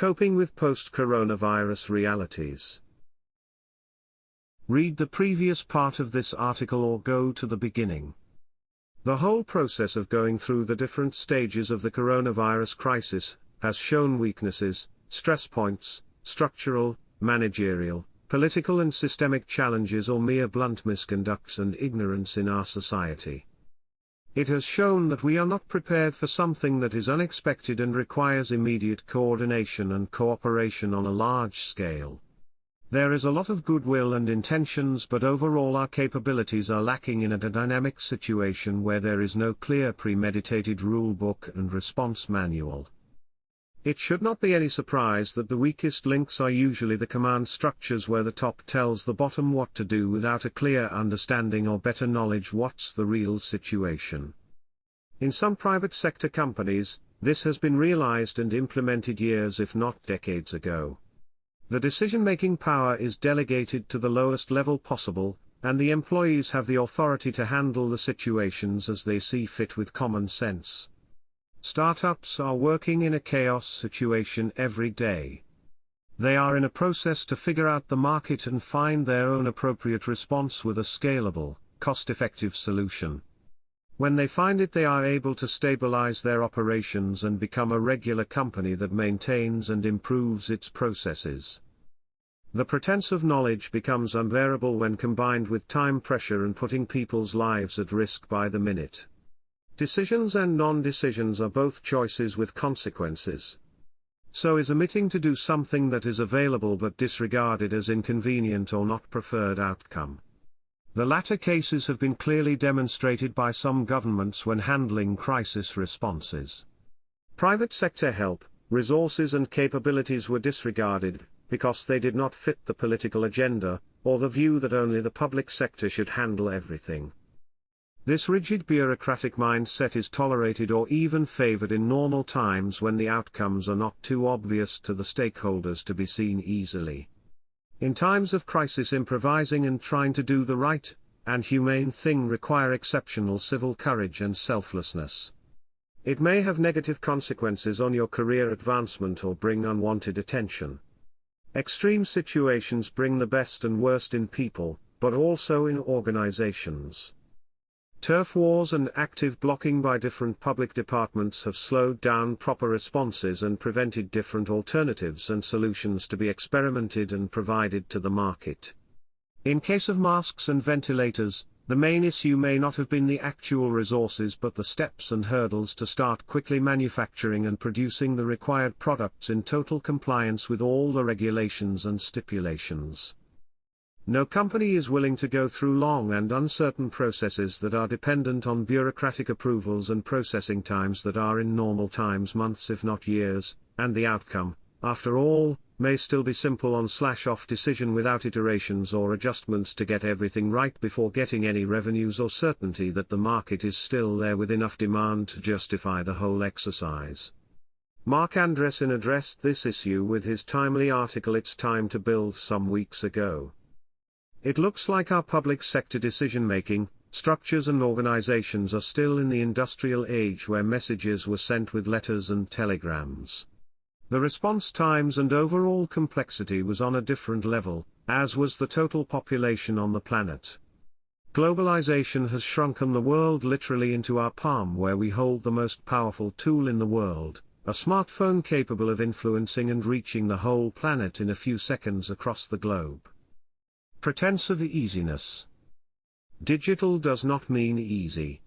Coping with Post-Coronavirus Realities. Read the previous part of this article or go to the beginning. The whole process of going through the different stages of the coronavirus crisis has shown weaknesses, stress points, structural, managerial, political and systemic challenges or mere blunt misconducts and ignorance in our society. It has shown that we are not prepared for something that is unexpected and requires immediate coordination and cooperation on a large scale. There is a lot of goodwill and intentions, but overall our capabilities are lacking in a dynamic situation where there is no clear premeditated rule book and response manual. It should not be any surprise that the weakest links are usually the command structures where the top tells the bottom what to do without a clear understanding or better knowledge what's the real situation. In some private sector companies, this has been realized and implemented years if not decades ago. The decision-making power is delegated to the lowest level possible, and the employees have the authority to handle the situations as they see fit with common sense. Startups are working in a chaos situation every day. They are in a process to figure out the market and find their own appropriate response with a scalable, cost-effective solution. When they find it, they are able to stabilize their operations and become a regular company that maintains and improves its processes. The pretense of knowledge becomes unbearable when combined with time pressure and putting people's lives at risk by the minute. Decisions and non-decisions are both choices with consequences. So is omitting to do something that is available but disregarded as inconvenient or not preferred outcome. The latter cases have been clearly demonstrated by some governments when handling crisis responses. Private sector help, resources and capabilities were disregarded, because they did not fit the political agenda, or the view that only the public sector should handle everything. This rigid bureaucratic mindset is tolerated or even favored in normal times when the outcomes are not too obvious to the stakeholders to be seen easily. In times of crisis, improvising and trying to do the right and humane thing require exceptional civil courage and selflessness. It may have negative consequences on your career advancement or bring unwanted attention. Extreme situations bring the best and worst in people, but also in organizations. Turf wars and active blocking by different public departments have slowed down proper responses and prevented different alternatives and solutions to be experimented and provided to the market. In case of masks and ventilators, the main issue may not have been the actual resources but the steps and hurdles to start quickly manufacturing and producing the required products in total compliance with all the regulations and stipulations. No company is willing to go through long and uncertain processes that are dependent on bureaucratic approvals and processing times that are in normal times months if not years, and the outcome, after all, may still be simple on/off decision without iterations or adjustments to get everything right before getting any revenues or certainty that the market is still there with enough demand to justify the whole exercise. Mark Andreessen addressed this issue with his timely article "It's Time to Build" some weeks ago. It looks like our public sector decision-making, structures and organizations are still in the industrial age where messages were sent with letters and telegrams. The response times and overall complexity was on a different level, as was the total population on the planet. Globalization has shrunken the world literally into our palm, where we hold the most powerful tool in the world, a smartphone capable of influencing and reaching the whole planet in a few seconds across the globe. Pretense of easiness. Digital does not mean easy.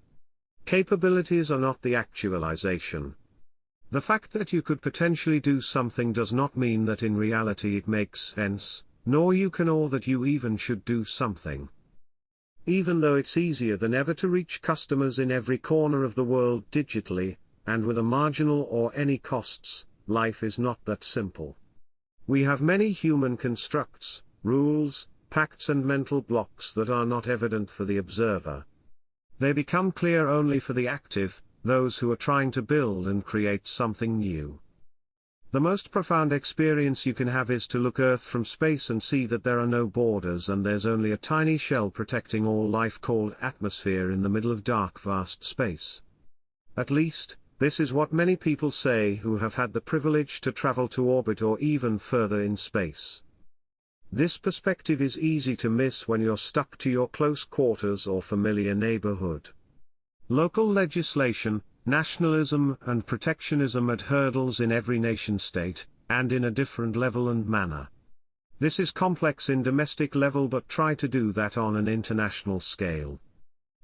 Capabilities are not the actualization. The fact that you could potentially do something does not mean that in reality it makes sense, nor you can or that you even should do something. Even though it's easier than ever to reach customers in every corner of the world digitally, and with a marginal or any costs, life is not that simple. We have many human constructs, rules, pacts and mental blocks that are not evident for the observer. They become clear only for the active, those who are trying to build and create something new. The most profound experience you can have is to look Earth from space and see that there are no borders and there's only a tiny shell protecting all life called atmosphere in the middle of dark vast space. At least, This is what many people say who have had the privilege to travel to orbit or even further in space. This perspective is easy to miss when you're stuck to your close quarters or familiar neighborhood. Local legislation, nationalism and protectionism add hurdles in every nation-state, and in a different level and manner. This is complex in domestic level, but try to do that on an international scale.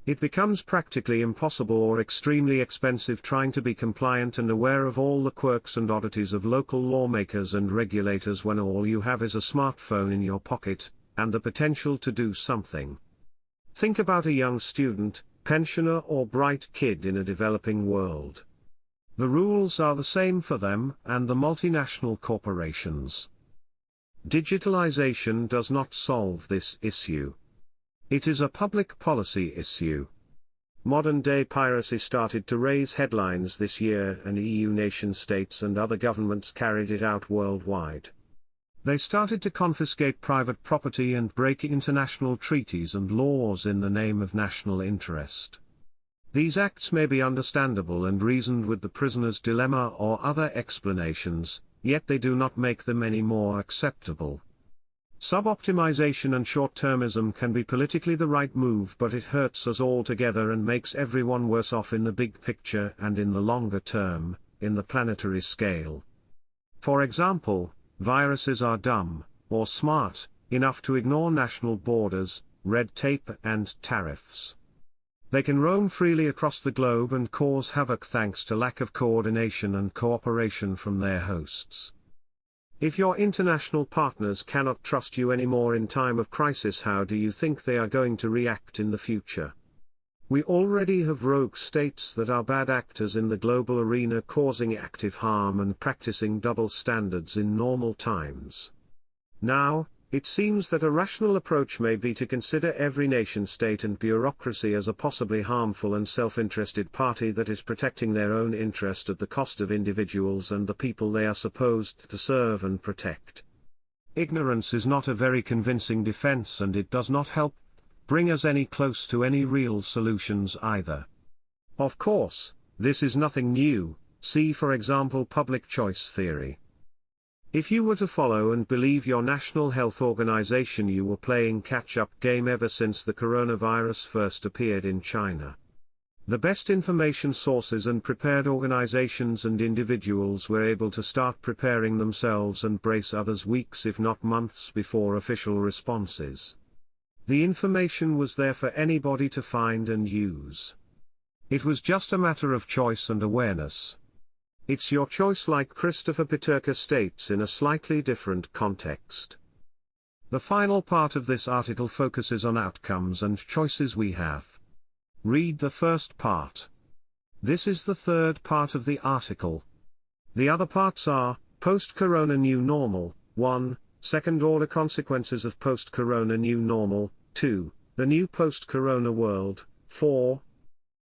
It becomes practically impossible or extremely expensive trying to be compliant and aware of all the quirks and oddities of local lawmakers and regulators when all you have is a smartphone in your pocket, and the potential to do something. Think about a young student, pensioner or bright kid in a developing world. The rules are the same for them and the multinational corporations. Digitalization does not solve this issue. It is a public policy issue. Modern-day piracy started to raise headlines this year, and EU nation-states and other governments carried it out worldwide. They started to confiscate private property and break international treaties and laws in the name of national interest. These acts may be understandable and reasoned with the prisoner's dilemma or other explanations, yet they do not make them any more acceptable. Sub-optimization and short-termism can be politically the right move, but it hurts us all together and makes everyone worse off in the big picture and in the longer term, in the planetary scale. For example, viruses are dumb, or smart, enough to ignore national borders, red tape and tariffs. They can roam freely across the globe and cause havoc thanks to lack of coordination and cooperation from their hosts. If your international partners cannot trust you anymore in time of crisis, how do you think they are going to react in the future? We already have rogue states that are bad actors in the global arena, causing active harm and practicing double standards in normal times. Now, it seems that a rational approach may be to consider every nation-state and bureaucracy as a possibly harmful and self-interested party that is protecting their own interest at the cost of individuals and the people they are supposed to serve and protect. Ignorance is not a very convincing defense, and it does not help bring us any close to any real solutions either. Of course, this is nothing new. See for example public choice theory. If you were to follow and believe your National Health Organization, you were playing catch-up game ever since the coronavirus first appeared in China. The best information sources and prepared organizations and individuals were able to start preparing themselves and brace others weeks if not months before official responses. The information was there for anybody to find and use. It was just a matter of choice and awareness. It's your choice, like Christopher Peterka states in a slightly different context. The final part of this article focuses on outcomes and choices we have. Read the first part. This is the third part of the article. The other parts are, Post-Corona New Normal, 1, Second-Order Consequences of Post-Corona New Normal, 2, The New Post-Corona World, 4,